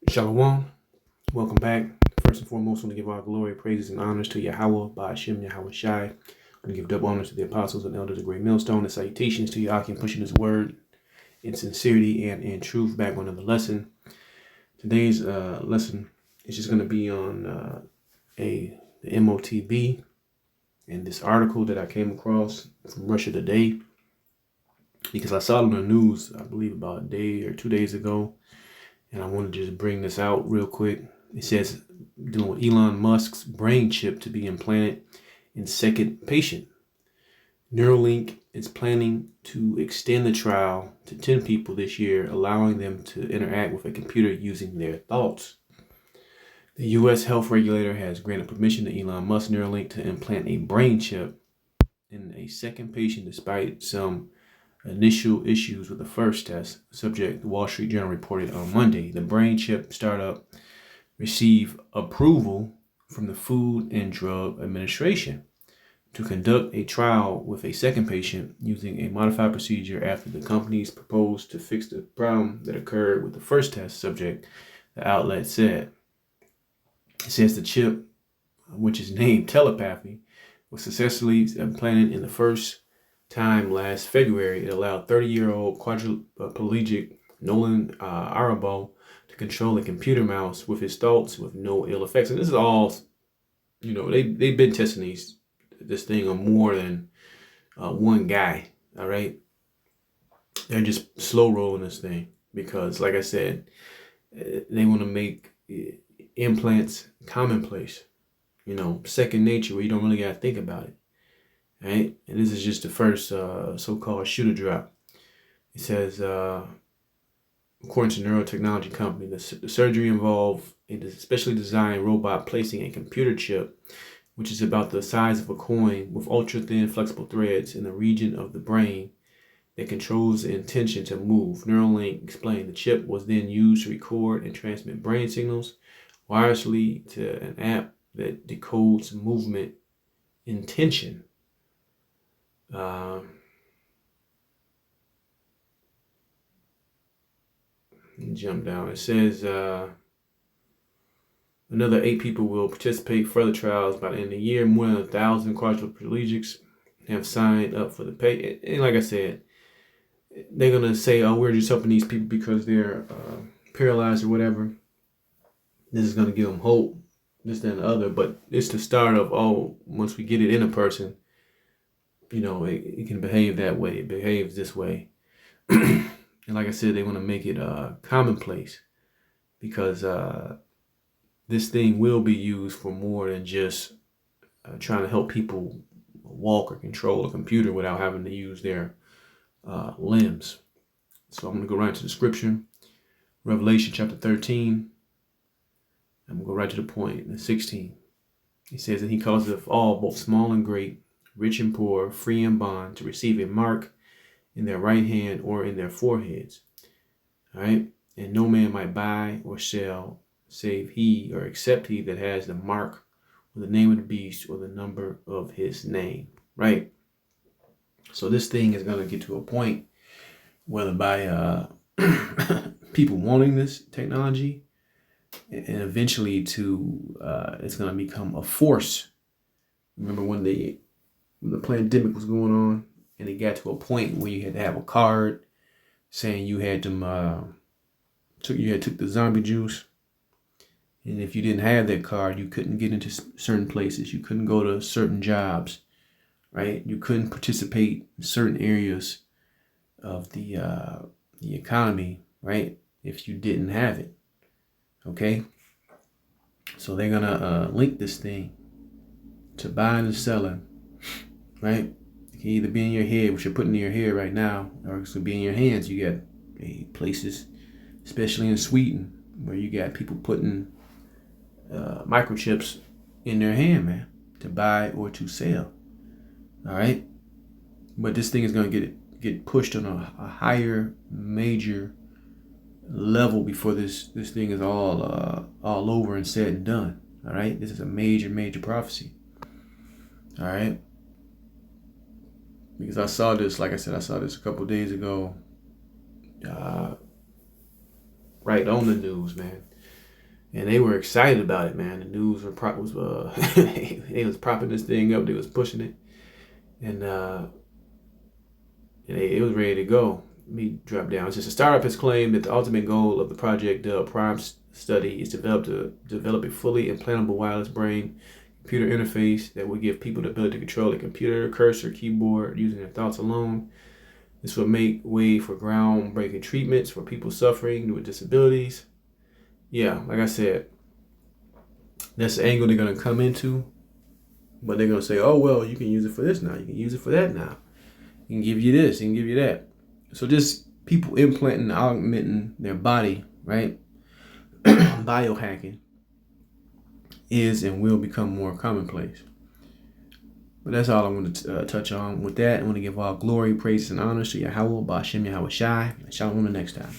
Shalom. Welcome back. First and foremost, I want to give all glory, praises, and honors to Yahweh, by Hashem, Yahweh Shai. I want to give double honors to the apostles and elders of Great Millstone, and salutations to Yakim pushing his word in sincerity and in truth. Back on another lesson. Today's lesson is just going to be on the MOTB and this article that I came across from Russia Today, because I saw it on the news, I believe about a day or 2 days ago. And I want to just bring this out real quick. It says, dealing with Elon Musk's brain chip to be implanted in second patient. Neuralink is planning to extend the trial to 10 people this year, allowing them to interact with a computer using their thoughts. The U.S. health regulator has granted permission to Elon Musk Neuralink to implant a brain chip in a second patient, despite some initial issues with the first test subject, the Wall Street Journal reported on Monday. The brain chip startup received approval from the Food and Drug Administration to conduct a trial with a second patient using a modified procedure after the companies proposed to fix the problem that occurred with the first test subject, the outlet said. It says the chip, which is named telepathy, was successfully implanted in the first time last February. It allowed 30-year-old quadriplegic Nolan Arabo to control a computer mouse with his thoughts with no ill effects. And this is all, they've been testing this thing on more than one guy. All right, they're just slow rolling this thing because, like I said, they want to make implants commonplace, second nature, where you don't really got to think about it. Right? And this is just the first so-called shooter drop. It says, according to neurotechnology company, the surgery involved a specially designed robot placing a computer chip, which is about the size of a coin, with ultra-thin flexible threads in the region of the brain that controls the intention to move. Neuralink explained the chip was then used to record and transmit brain signals wirelessly to an app that decodes movement intention. Jump down. It says another 8 people will participate in further trials by the end of the year. More than 1,000 quadriplegics have signed up for the pay. And like I said, they're gonna say, "Oh, we're just helping these people because they're paralyzed or whatever." This is gonna give them hope, this, that, and the other. But it's the start of, once we get it in a person, it can behave that way. It behaves this way. And like I said, they want to make it commonplace, because this thing will be used for more than just trying to help people walk or control a computer without having to use their limbs. So I'm going to go right to the scripture. Revelation chapter 13. I'm going to go right to the point, 16. It says, "And he causeth all, both small and great, rich and poor, free and bond, to receive a mark in their right hand or in their foreheads." All right. "And no man might buy or sell, save he or except he that has the mark or the name of the beast or the number of his name." Right. So this thing is going to get to a point, whether by people wanting this technology, and eventually it's going to become a force. Remember when the pandemic was going on, and it got to a point where you had to have a card saying you had took the zombie juice, and if you didn't have that card, you couldn't get into certain places. You couldn't go to certain jobs, right? You couldn't participate in certain areas of the economy, right? If you didn't have it. Okay, so they're gonna link this thing to buying and selling, right? It can either be in your head, which you're putting in your head right now, or it's gonna be in your hands. You got places, especially in Sweden, where you got people putting microchips in their hand, man, to buy or to sell. All right, but this thing is gonna get pushed on a higher, major level before this thing is all over and said and done. All right, this is a major prophecy. All right, because I saw this, like I said, a couple days ago, right on the news, man. And they were excited about it, man. The news was they was propping this thing up. They was pushing it, and it was ready to go. Let me drop down. It's just a startup has claimed that the ultimate goal of the project Prime study is to develop a fully implantable wireless brain computer interface that will give people the ability to control a computer, cursor, keyboard using their thoughts alone. This will make way for groundbreaking treatments for people suffering with disabilities. Yeah, like I said, that's the angle they're going to come into. But they're going to say, oh, well, you can use it for this now. You can use it for that now. You can give you this. You can give you that. So just people implanting, augmenting their body, right? Biohacking is and will become more commonplace. But that's all I want to touch on. With that, I want to give all glory, praise, and honors to Yahweh, Ba'ashem Yahweh Shai. And shalom the next time.